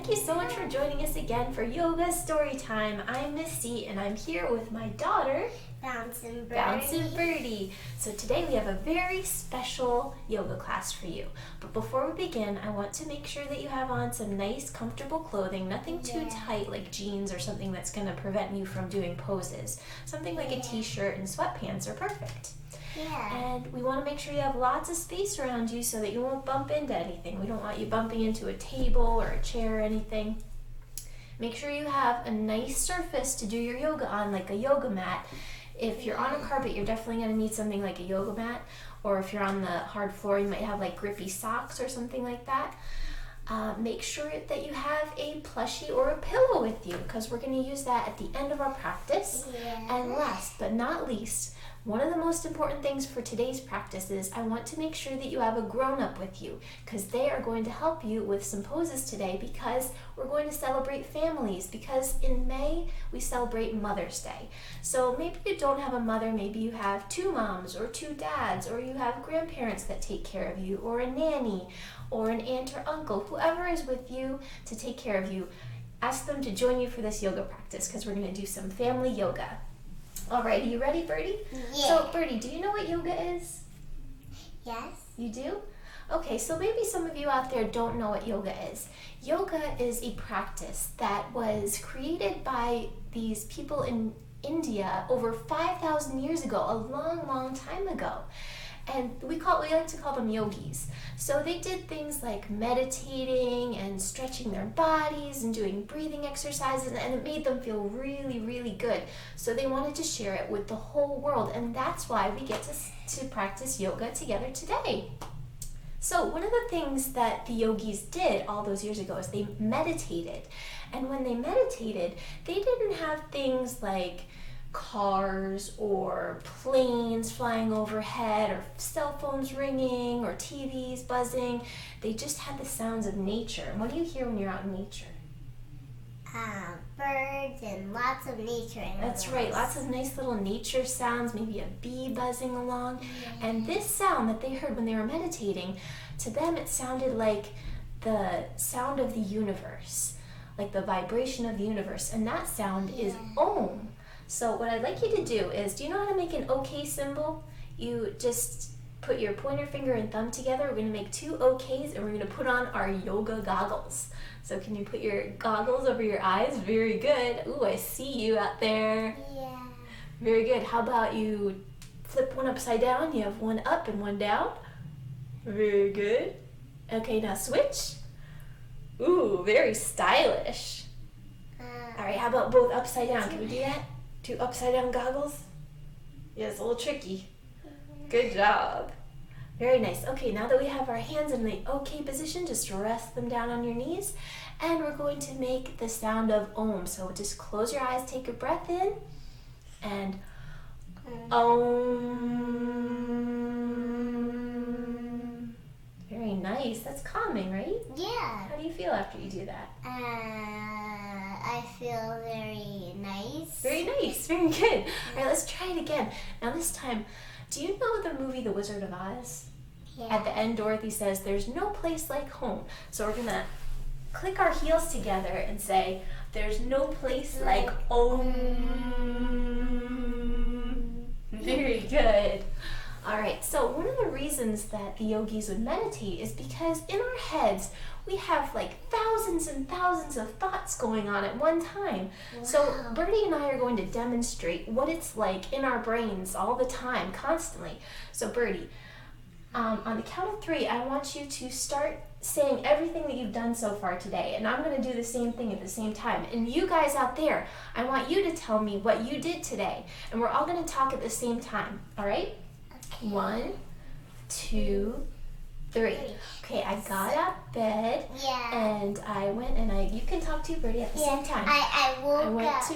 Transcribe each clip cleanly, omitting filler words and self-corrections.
Thank you so much for joining us again for Yoga Storytime. I'm Misty and I'm here with my daughter, Bouncing Birdie. So today we have a very special yoga class for you. But before we begin, I want to make sure that you have on some nice, comfortable clothing, nothing too tight like jeans or something that's going to prevent you from doing poses. Something like a t-shirt and sweatpants are perfect. And we want to make sure you have lots of space around you so that you won't bump into anything. We don't want you bumping into a table or a chair or anything. Make sure you have a nice surface to do your yoga on, like a yoga mat. If you're on a carpet, you're definitely going to need something like a yoga mat. Or if you're on the hard floor, you might have like grippy socks or something like that. Make sure that you have a plushie or a pillow with you because we're going to use that at the end of our practice. And last but not least, one of the most important things for today's practice is I want to make sure that you have a grown-up with you because they are going to help you with some poses today because we're going to celebrate families because in May we celebrate Mother's Day. So maybe you don't have a mother, maybe you have two moms or two dads or you have grandparents that take care of you or a nanny or an aunt or uncle, whoever is with you to take care of you. Ask them to join you for this yoga practice because we're going to do some family yoga. Alright, are you ready, Birdie? Yeah. So, Birdie, do you know what yoga is? Yes. You do? Okay, so maybe some of you out there don't know what yoga is. Yoga is a practice that was created by these people in India over 5,000 years ago, a long, long time ago. And we like to call them yogis. So they did things like meditating and stretching their bodies and doing breathing exercises, and it made them feel really, really good. So they wanted to share it with the whole world, and that's why we get to practice yoga together today. So one of the things that the yogis did all those years ago is they meditated. And when they meditated, they didn't have things like cars or planes flying overhead or cell phones ringing or TVs buzzing. They just had the sounds of nature. And what do you hear when you're out in nature? Birds and lots of nature animals. That's right, lots of nice little nature sounds, maybe a bee buzzing along. And this sound that they heard when they were meditating, to them it sounded like the sound of the universe, like the vibration of the universe. And that sound is Om. So what I'd like you to do is, do you know how to make an OK symbol? You just put your pointer finger and thumb together. We're going to make two OKs and we're going to put on our yoga goggles. So can you put your goggles over your eyes? Very good. Ooh, I see you out there. Yeah. Very good. How about you flip one upside down? You have one up and one down. Very good. Okay, now switch. Ooh, very stylish. All right, how about both upside down? Can we do that? Two upside down goggles? Yeah, it's a little tricky. Good job. Very nice. Okay, now that we have our hands in the OK position, just rest them down on your knees. And we're going to make the sound of Om. So just close your eyes, take a breath in, and Om. Very nice. That's calming, right? Yeah. How do you feel after you do that? I feel very nice. Very nice. Very good. All right, let's try it again. Now this time, do you know the movie The Wizard of Oz? Yeah. At the end, Dorothy says, "There's no place like home." So we're going to click our heels together and say, "There's no place like Om." Very good. All right, so one of the reasons that the yogis would meditate is because in our heads, we have like thousands and thousands of thoughts going on at one time. Wow. So Birdie and I are going to demonstrate what it's like in our brains all the time, constantly. So Birdie, on the count of 3, I want you to start saying everything that you've done so far today, and I'm going to do the same thing at the same time. And you guys out there, I want you to tell me what you did today, and we're all going to talk at the same time, all right? Okay. 1, 2, 3. Okay, I got out of bed and I went and you can talk to Birdie at the same time. I woke went up. to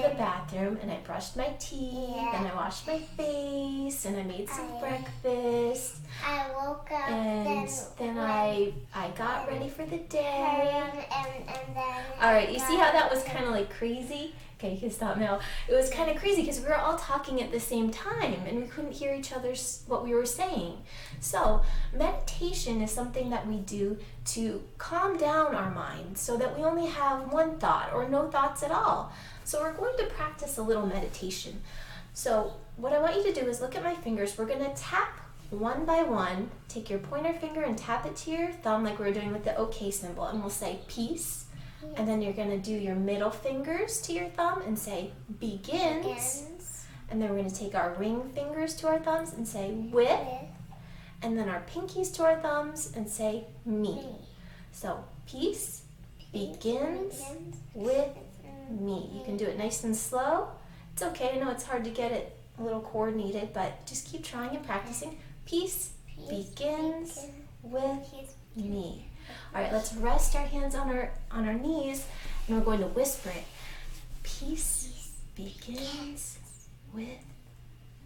the bathroom and I brushed my teeth and I washed my face and I made some breakfast. I woke up And then I got ready for the day. and then All right, you see how that was kind of like crazy? Okay, you can stop now. It was kind of crazy because we were all talking at the same time and we couldn't hear each other's what we were saying. So meditation is something that we do to calm down our mind so that we only have one thought or no thoughts at all. So we're going to practice a little meditation. So what I want you to do is look at my fingers. We're going to tap one by one. Take your pointer finger and tap it to your thumb like we were doing with the OK symbol, and we'll say peace. And then you're going to do your middle fingers to your thumb and say begins. And then we're going to take our ring fingers to our thumbs and say with. And then our pinkies to our thumbs and say me. So peace begins with me. You can do it nice and slow. It's okay. I know it's hard to get it a little coordinated, but just keep trying and practicing. Peace begins with me. All right, let's rest our hands on our knees, and we're going to whisper it. Peace begins with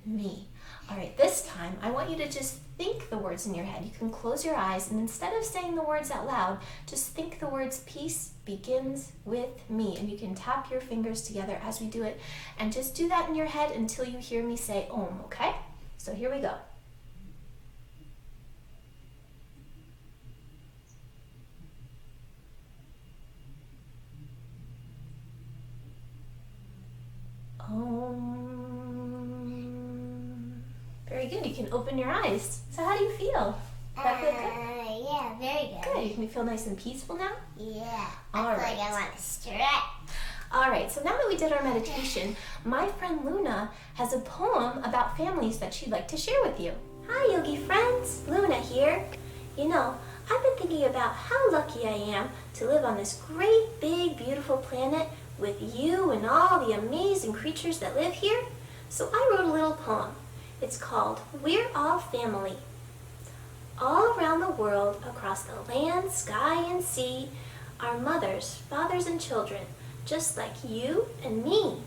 me. All right, this time I want you to just think the words in your head. You can close your eyes, and instead of saying the words out loud, just think the words peace begins with me, and you can tap your fingers together as we do it, and just do that in your head until you hear me say Om, okay? So here we go. Very good. You can open your eyes. So how do you feel? Does that feel good? Yeah, very good. Good. You can feel nice and peaceful now? Yeah. All I feel right. like I want to stretch. All right. So now that we did our meditation, my friend Luna has a poem about families that she'd like to share with you. Hi, Yogi friends. Luna here. You know, I've been thinking about how lucky I am to live on this great, big, beautiful planet with you and all the amazing creatures that live here. So I wrote a little poem. It's called We're All Family. All around the world, across the land, sky, and sea, are mothers, fathers, and children, just like you and me.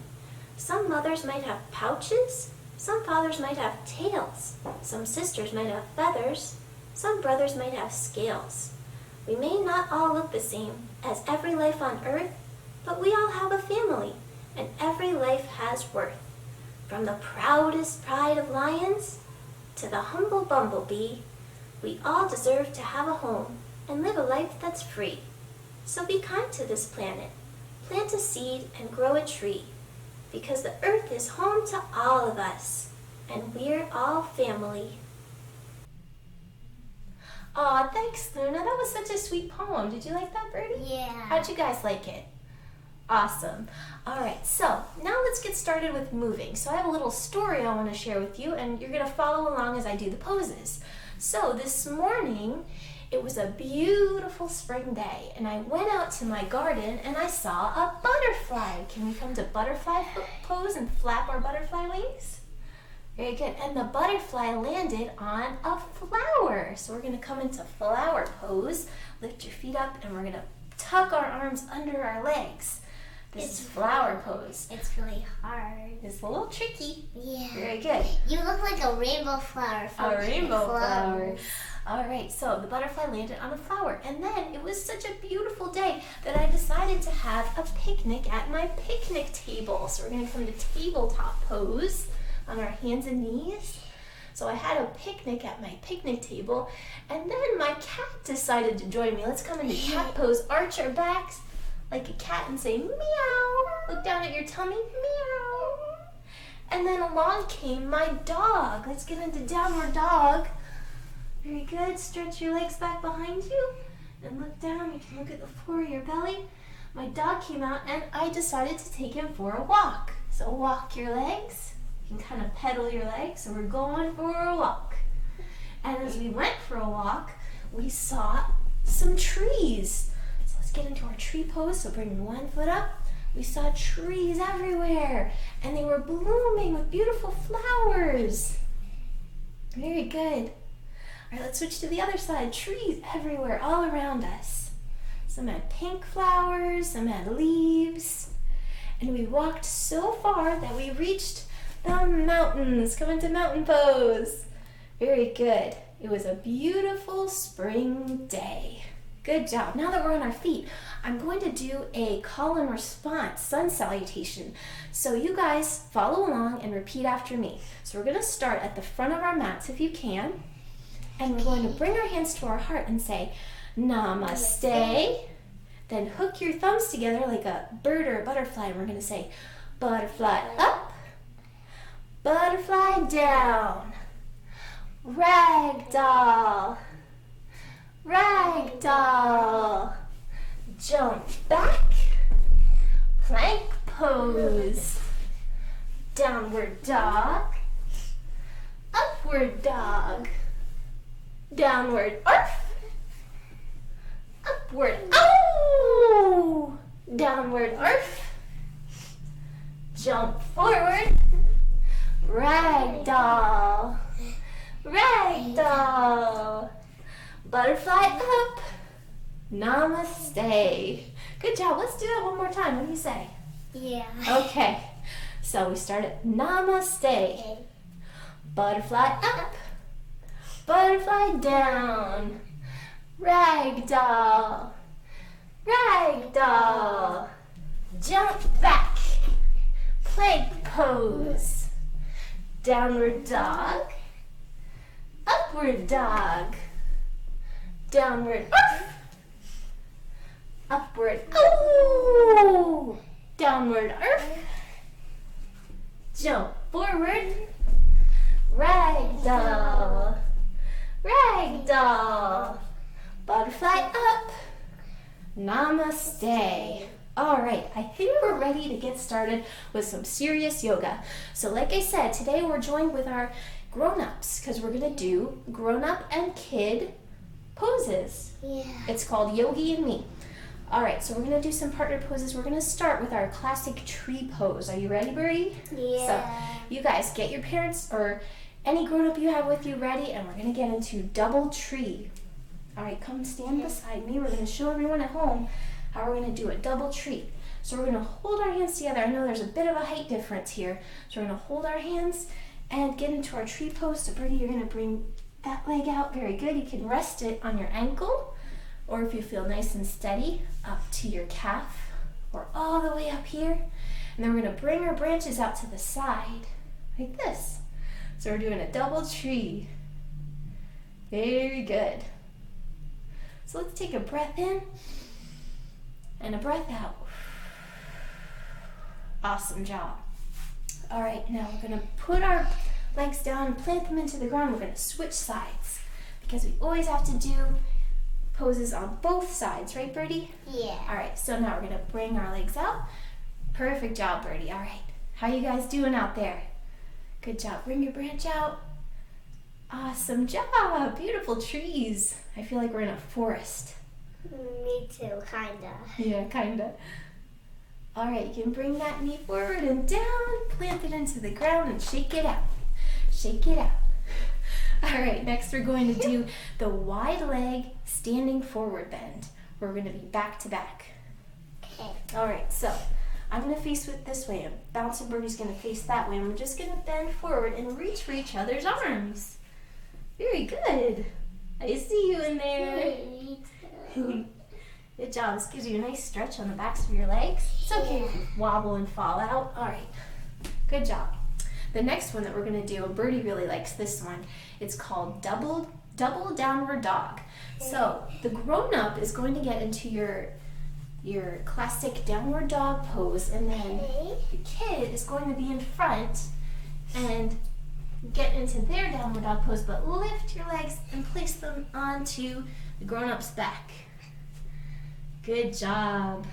Some mothers might have pouches, some fathers might have tails, some sisters might have feathers, some brothers might have scales. We may not all look the same as every life on earth, but we all have a family, and every life has worth. From the proudest pride of lions to the humble bumblebee, we all deserve to have a home and live a life that's free. So be kind to this planet, plant a seed and grow a tree, because the earth is home to all of us, and we're all family. Aw, thanks, Luna. That was such a sweet poem. Did you like that, Birdie? Yeah. How'd you guys like it? Awesome. All right, so now let's get started with moving. So I have a little story I want to share with you, and you're going to follow along as I do the poses. So this morning, it was a beautiful spring day, and I went out to my garden and I saw a butterfly. Can we come to butterfly pose and flap our butterfly wings? Very good. And the butterfly landed on a flower. So we're going to come into flower pose. Lift your feet up, and we're going to tuck our arms under our legs. This is flower pose. It's really hard. It's a little tricky. Yeah. Very good. You look like a rainbow flower. A rainbow flower. flowers. All right, so the butterfly landed on a flower. And then it was such a beautiful day that I decided to have a picnic at my picnic table. So we're going to come to tabletop pose on our hands and knees. So I had a picnic at my picnic table, and then my cat decided to join me. Let's come into cat pose. Arch our backs like a cat and say meow. Look down at your tummy, meow. And then along came my dog. Let's get into downward dog. Very good. Stretch your legs back behind you and look down. You can look at the floor of your belly. My dog came out and I decided to take him for a walk. So walk your legs. You can kind of pedal your legs. So we're going for a walk. And as we went for a walk, we saw some trees. So let's get into our tree pose. So bring one foot up. We saw trees everywhere, and they were blooming with beautiful flowers. Very good. All right, let's switch to the other side. Trees everywhere, all around us. Some had pink flowers, some had leaves. And we walked so far that we reached the mountains. Come into mountain pose. Very good. It was a beautiful spring day. Good job. Now that we're on our feet, I'm going to do a call and response sun salutation. So you guys follow along and repeat after me. So we're going to start at the front of our mats if you can. And we're going to bring our hands to our heart and say, Namaste. Then hook your thumbs together like a bird or a butterfly. And we're going to say, butterfly up, butterfly down, ragdoll. Ragdoll. Jump back. Plank pose. Downward dog. Upward dog. Downward arf. Upward ow. Downward arf. Jump forward. Ragdoll. Ragdoll. Butterfly up. Namaste. Good job. Let's do that one more time. What do you say? Yeah. Okay. So we start at Namaste. Butterfly up. Butterfly down. Ragdoll. Ragdoll. Jump back. Plank pose. Downward dog. Upward dog. Downward arf. Upward ow. Downward arf. Jump forward. Ragdoll. Ragdoll. Butterfly up. Namaste. All right, I think we're ready to get started with some serious yoga. So like I said, today we're joined with our grown-ups because we're going to do grown-up and kid poses. Yeah. It's called Yogi and Me. All right, so we're going to do some partner poses. We're going to start with our classic tree pose. Are you ready, Birdie? Yeah. So you guys get your parents or any grown-up you have with you ready, and we're going to get into double tree. All right, come stand beside me. We're going to show everyone at home how we're going to do a double tree. So we're going to hold our hands together. I know there's a bit of a height difference here. So we're going to hold our hands and get into our tree pose. So Birdie, you're going to bring that leg out. Very good. You can rest it on your ankle, or if you feel nice and steady, up to your calf, or all the way up here. And then we're going to bring our branches out to the side, like this. So we're doing a double tree. Very good. So let's take a breath in and a breath out. Awesome job. All right, now we're going to put our legs down and plant them into the ground. We're going to switch sides because we always have to do poses on both sides, right, Birdie? Yeah. All right, so now we're going to bring our legs out. Perfect job, Birdie. All right, how you guys doing out there? Good job. Bring your branch out. Awesome job. Beautiful trees. I feel like we're in a forest. Me too, kinda. Yeah, kinda. All right, you can bring that knee forward and down, plant it into the ground and shake it out. Shake it out. All right, next we're going to do the wide leg standing forward bend. We're going to be back to back. Okay. All right, so I'm going to face it this way. Bouncing Birdie's going to face that way. And we're just going to bend forward and reach for each other's arms. Very good. I see you in there. Good job. This gives you a nice stretch on the backs of your legs. It's okay if you wobble and fall out. All right. Good job. The next one that we're going to do, and Birdie really likes this one, it's called double downward dog. So the grown-up is going to get into your classic downward dog pose, and then the kid is going to be in front and get into their downward dog pose, but lift your legs and place them onto the grown-up's back. Good job.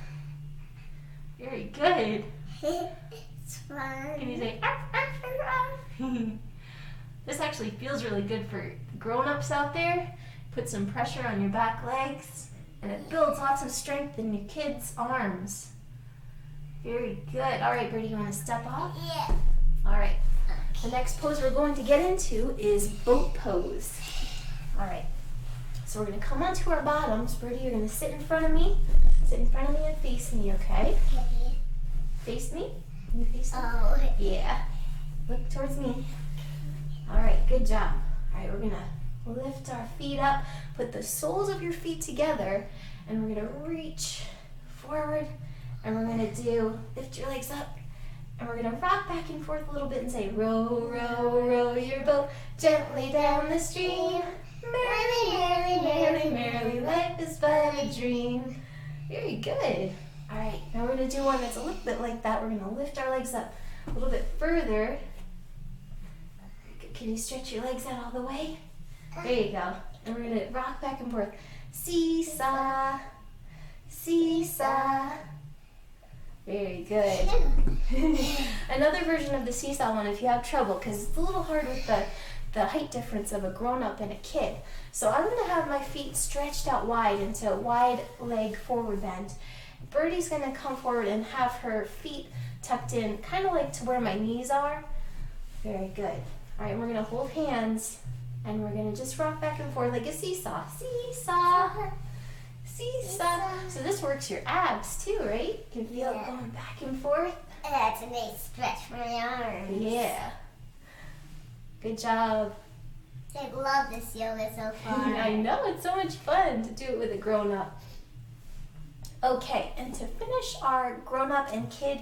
Very good. It's fun. Can you say, arf, arf, arf, arf? This actually feels really good for grown-ups out there. Put some pressure on your back legs, and it builds lots of strength in your kids' arms. Very good. All right, Birdie, you want to step off? Yeah. All right. The next pose we're going to get into is boat pose. All right. So we're going to come onto our bottoms. Birdie, you're going to sit in front of me. Sit in front of me and face me, okay? Okay. Face me. Can you face me? Oh. Yeah. Look towards me. All right, good job. All right, we're going to lift our feet up, put the soles of your feet together, and we're gonna reach forward, and we're gonna lift your legs up, and we're gonna rock back and forth a little bit and say, row, row, row your boat gently down the stream. Merrily, merrily, merrily, merrily, life is but a dream. Very good. All right, now we're gonna do one that's a little bit like that. We're gonna lift our legs up a little bit further. Can you stretch your legs out all the way? There you go. And we're gonna rock back and forth. Seesaw, seesaw. Very good. Another version of the seesaw one if you have trouble, because it's a little hard with the height difference of a grown-up and a kid. So I'm gonna have my feet stretched out wide into a wide leg forward bend. Birdie's gonna come forward and have her feet tucked in, kind of like to where my knees are. Very good. All right, we're gonna hold hands and we're gonna just rock back and forth like a seesaw. Seesaw, seesaw. So this works your abs too, right? You can feel it going back and forth. That's a nice stretch for my arms. Yeah. Good job. I love this yoga so far. I know, it's so much fun to do it with a grown-up. Okay, and to finish our grown-up and kid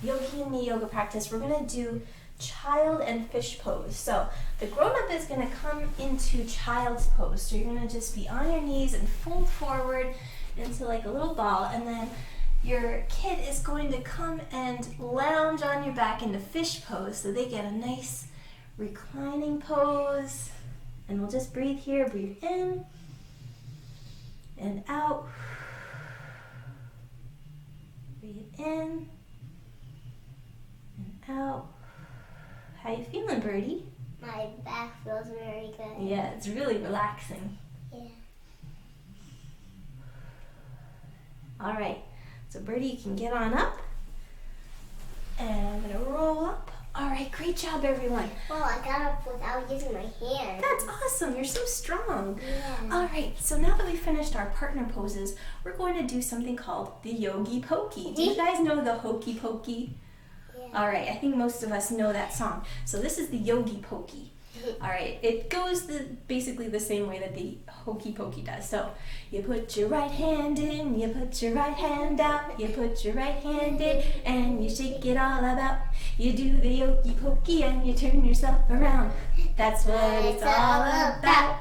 yogi yoga practice, we're gonna do child and fish pose. So the grown-up is gonna come into child's pose. So you're gonna just be on your knees and fold forward into like a little ball, and then your kid is going to come and lounge on your back into fish pose, so they get a nice reclining pose. And we'll just breathe here, breathe in and out. Breathe in and out. How you feeling, Birdie? My back feels very good. Yeah, it's really relaxing. Yeah. All right, so Birdie, you can get on up. And I'm gonna roll up. All right, great job, everyone. Well, I got up without using my hands. That's awesome, you're so strong. Yeah. All right, so now that we finished our partner poses, we're going to do something called the Yogi Pokey. Do you guys know the Hokey Pokey? Yeah. All right, I think most of us know that song. So this is the Yogi Pokey. All right, it goes basically the same way that the Hokey Pokey does. So you put your right hand in, you put your right hand out, you put your right hand in, and you shake it all about. You do the Yogi Pokey and you turn yourself around. That's what it's all about.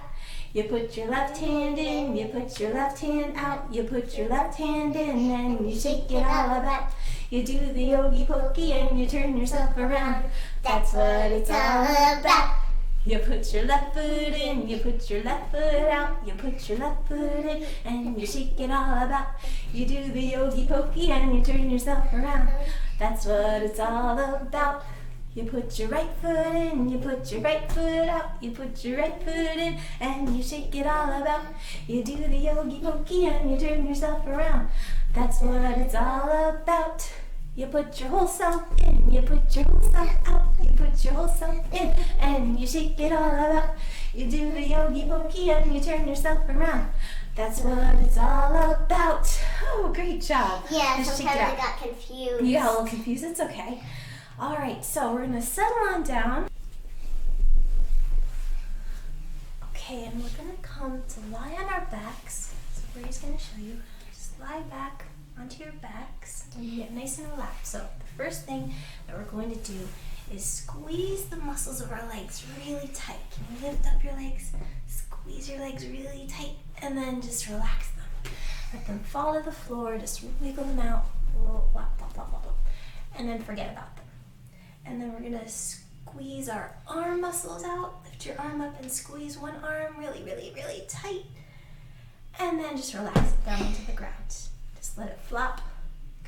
You put your left hand in, you put your left hand out, you put your left hand in, and you shake it all about. You do the Yogi Pokey and you turn yourself around. That's what it's all about. You put your left foot in, you put your left foot out, you put your left foot in, and you shake it all about. You do the Yogi Pokey and you turn yourself around. That's what it's all about. You put your right foot in, you put your right foot out, you put your right foot in, and you shake it all about. You do the Yogi Pokey and you turn yourself around. That's what it's all about. You put your whole self in, you put your whole self out, you put your whole self in, and you shake it all about. You do the Yogi Pokey and you turn yourself around. That's what it's all about. Oh, great job. Yeah, Just sometimes shake it I out. got confused. You got a little confused, it's okay. All right, so we're gonna settle on down. Okay, and we're gonna come to lie on our backs. So Brady's gonna show you. Just lie back onto your backs and you get nice and relaxed. So the first thing that we're going to do is squeeze the muscles of our legs really tight. Can you lift up your legs, squeeze your legs really tight, and then just relax them. Let them fall to the floor, just wiggle them out, and then forget about them. And then we're gonna squeeze our arm muscles out. Lift your arm up and squeeze one arm really, really, really tight. And then just relax it down into the ground. Just let it flop.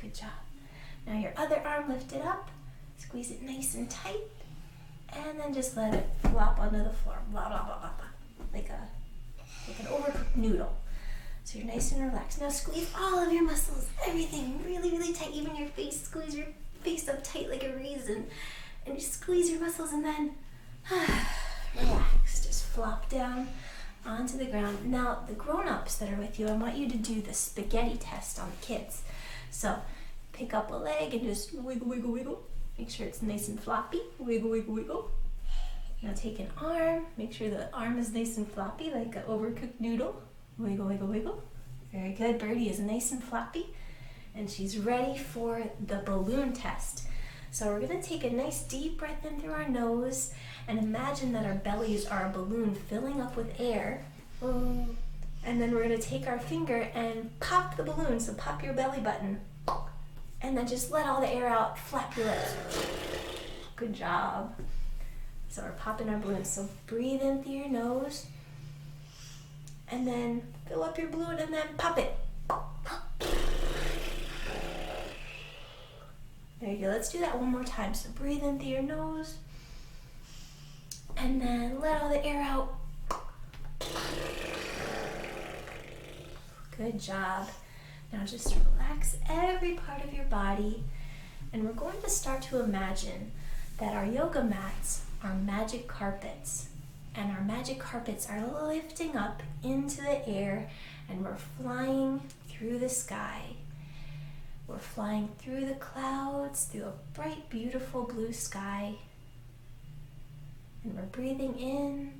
Good job. Now your other arm, lift it up. Squeeze it nice and tight. And then just let it flop onto the floor. Blah, blah, blah, blah, blah. Like an overcooked noodle. So you're nice and relaxed. Now squeeze all of your muscles, everything really, really tight. Even your face, squeeze your face up tight like a raisin. And just squeeze your muscles and then relax. Just flop down onto the ground. Now the grown-ups that are with you, I want you to do the spaghetti test on the kids. So pick up a leg and just wiggle, wiggle, wiggle. Make sure it's nice and floppy. Wiggle, wiggle, wiggle. Now take an arm. Make sure the arm is nice and floppy like an overcooked noodle. Wiggle, wiggle, wiggle. Very good. Birdie is nice and floppy. And she's ready for the balloon test. So we're going to take a nice deep breath in through our nose and imagine that our bellies are a balloon filling up with air. And then we're going to take our finger and pop the balloon. So pop your belly button. And then just let all the air out. Flap your lips. Good job. So we're popping our balloon. So breathe in through your nose. And then fill up your balloon and then pop it. There you go. Let's do that one more time. So breathe in through your nose. And then let all the air out. Good job. Now just relax every part of your body. And we're going to start to imagine that our yoga mats are magic carpets. And our magic carpets are lifting up into the air and we're flying through the sky. We're flying through the clouds, through a bright, beautiful blue sky. And we're breathing in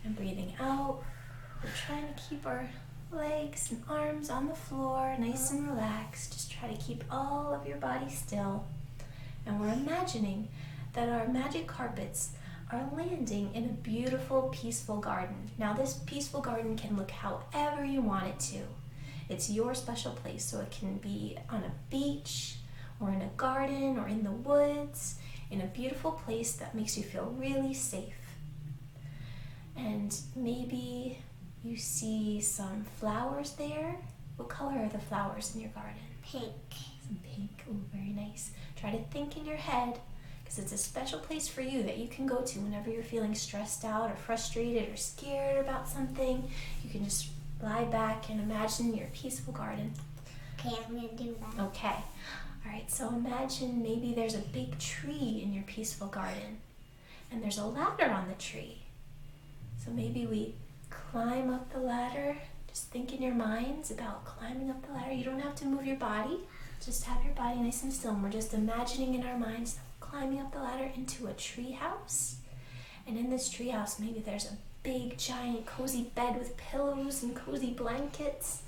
and breathing out. We're trying to keep our legs and arms on the floor, nice and relaxed. Just try to keep all of your body still. And we're imagining that our magic carpets are landing in a beautiful, peaceful garden. Now this peaceful garden can look however you want it to. It's your special place, so it can be on a beach, or in a garden, or in the woods, in a beautiful place that makes you feel really safe. And maybe you see some flowers there. What color are the flowers in your garden? Pink. Some pink. Oh, very nice. Try to think in your head, because it's a special place for you that you can go to whenever you're feeling stressed out or frustrated or scared about something. You can just lie back and imagine your peaceful garden. Okay, I'm going to do that. Okay. All right, so imagine maybe there's a big tree in your peaceful garden, and there's a ladder on the tree. So maybe we climb up the ladder. Just think in your minds about climbing up the ladder. You don't have to move your body. Just have your body nice and still. And we're just imagining in our minds climbing up the ladder into a tree house. And in this tree house, maybe there's a big, giant, cozy bed with pillows and cozy blankets.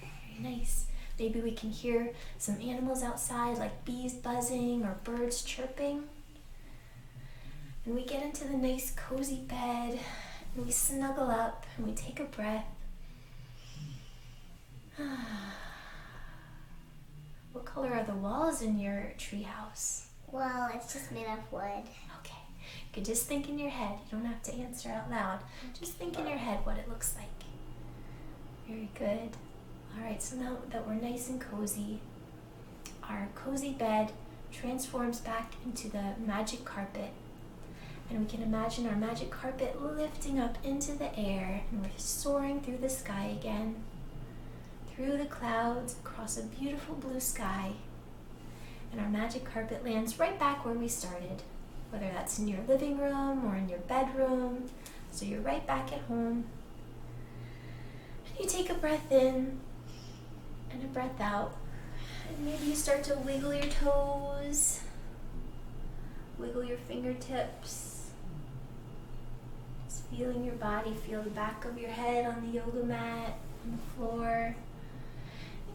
Very nice. Maybe we can hear some animals outside, like bees buzzing or birds chirping. And we get into the nice, cozy bed, and we snuggle up, and we take a breath. What color are the walls in your tree house? Well, it's just made of wood. Okay. You can just think in your head. You don't have to answer out loud. Just think in your head what it looks like. Very good. All right, so now that we're nice and cozy, our cozy bed transforms back into the magic carpet. And we can imagine our magic carpet lifting up into the air, and we're soaring through the sky again, through the clouds, across a beautiful blue sky. And our magic carpet lands right back where we started, whether that's in your living room or in your bedroom. So you're right back at home. And you take a breath in and a breath out. And maybe you start to wiggle your toes, wiggle your fingertips. Just feeling your body, feel the back of your head on the yoga mat, on the floor.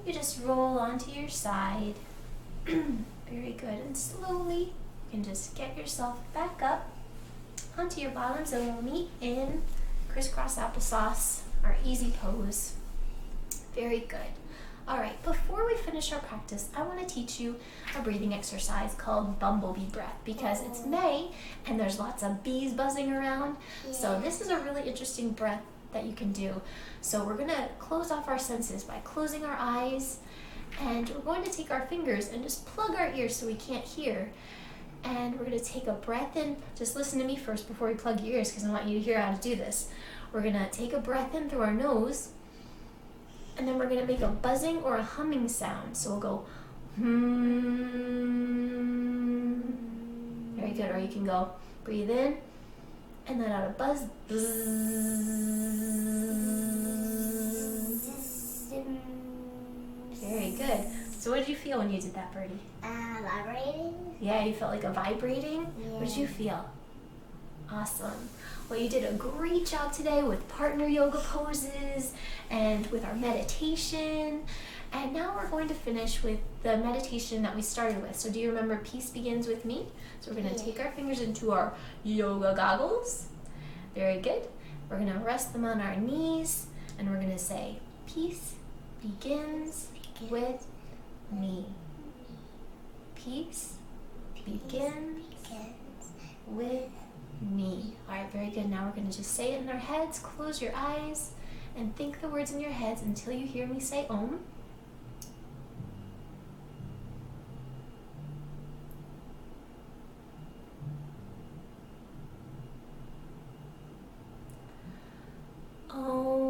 You just roll onto your side. Very good. And slowly you can just get yourself back up onto your bottoms, and we'll meet in crisscross applesauce, our easy pose. Very good. All right, before we finish our practice, I want to teach you a breathing exercise called bumblebee breath, because it's May and there's lots of bees buzzing around. Yeah. So this is a really interesting breath that you can do. So we're going to close off our senses by closing our eyes, and we're going to take our fingers and just plug our ears so we can't hear. And we're going to take a breath in. Just listen to me first before we plug your ears, because I want you to hear how to do this. We're going to take a breath in through our nose, and then we're going to make a buzzing or a humming sound. So we'll go, hmm. Very good. Or you can go, breathe in, and then out a buzz. Very good. Let's So what did you feel when you did that, Birdie? Vibrating. Yeah, you felt like a vibrating? Yeah. What did you feel? Awesome. Well, you did a great job today with partner yoga poses and with our meditation. And now we're going to finish with the meditation that we started with. So do you remember peace begins with me? So we're going to take our fingers into our yoga goggles. Very good. We're going to rest them on our knees and we're going to say, peace begins with me. Peace begins with me. All right, very good. Now we're going to just say it in our heads. Close your eyes and think the words in your heads until you hear me say Om. Om.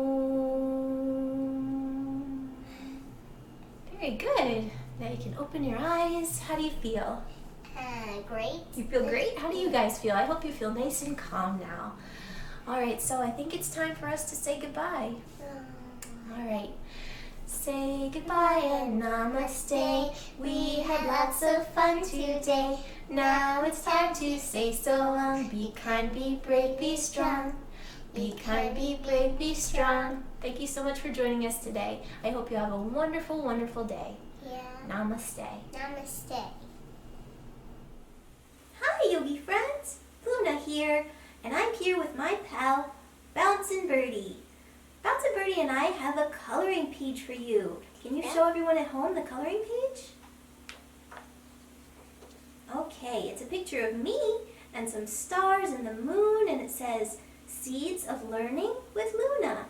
Very good. Now you can open your eyes. How do you feel? Great. You feel great? How do you guys feel? I hope you feel nice and calm now. All right, so I think it's time for us to say goodbye. All right. Say goodbye and namaste. We had lots of fun today. Now it's time to say so long. Be kind, be brave, be strong. Be kind, be brave, be strong. Thank you so much for joining us today. I hope you have a wonderful, wonderful day. Yeah. Namaste. Namaste. Hi, Yogi friends. Luna here, and I'm here with my pal, Bouncin' Birdie. Bouncin' Birdie and I have a coloring page for you. Can you show everyone at home the coloring page? Okay, it's a picture of me and some stars and the moon, and it says, Seeds of Learning with Luna.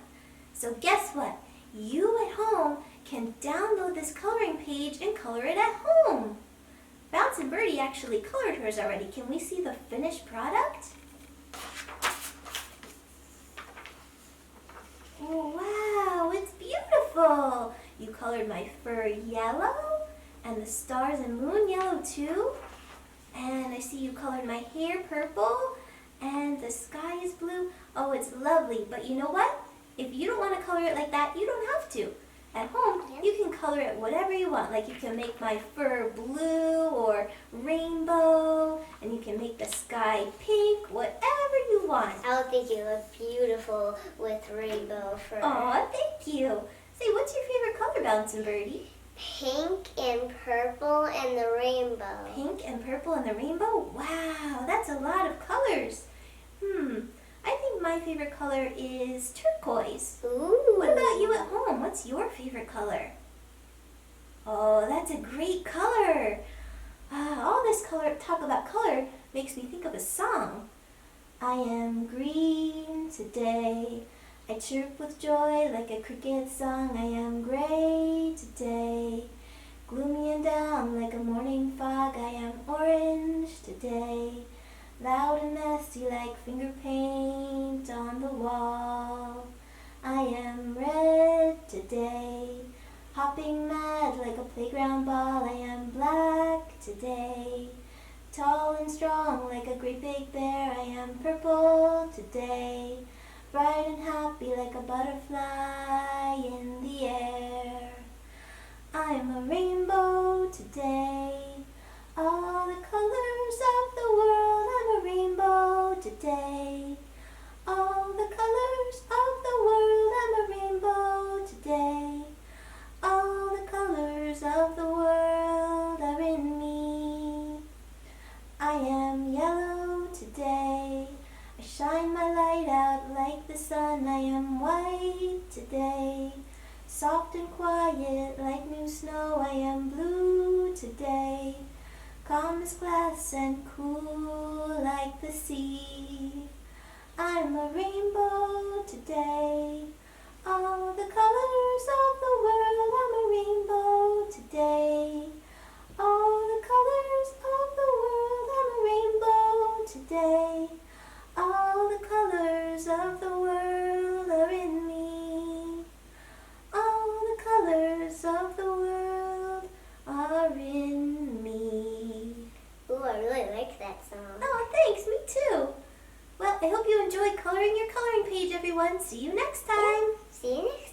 So guess what? You at home can download this coloring page and color it at home. Bouncin' Birdie actually colored hers already. Can we see the finished product? Oh, wow, it's beautiful. You colored my fur yellow and the stars and moon yellow too. And I see you colored my hair purple and the sky is blue. Oh, it's lovely. But you know what? If you don't want to color it like that, you don't have to. At home, you can color it whatever you want. Like you can make my fur blue or rainbow, and you can make the sky pink, whatever you want. I would think you look beautiful with rainbow fur. Aw, thank you. Say, what's your favorite color, Bouncin' Birdie? Pink and purple and the rainbow. Pink and purple and the rainbow? Wow, that's a lot of colors. I think my favorite color is turquoise. Ooh. What about you at home? What's your favorite color? Oh, that's a great color. All this talk about color makes me think of a song. I am green today. I chirp with joy like a cricket song. I am gray today. Gloomy and down like a morning fog. I am orange today. Loud and messy like finger paint on the wall. I am red today, hopping mad like a playground ball. I am black today, tall and strong like a great big bear. I am purple today, bright and happy like a butterfly in the air. I'm a rainbow today, all the colors of the world. I'm a rainbow today, all the colors of the world. I'm a rainbow today, all the colors of the world are in me. I am yellow today, I shine my light out like the sun. I am white today, soft and quiet like new snow. I am blue today, calm as glass and cool like the sea. I'm a rainbow today, all the colors of the world. I'm a rainbow today, all the colors of the world. I'm a rainbow today, all the colors of the world are in me. All the colors of the world are in me. Ooh, I really like that song. Oh, thanks, me too. Well, I hope you enjoyed coloring your coloring page, everyone. See you next time. See you next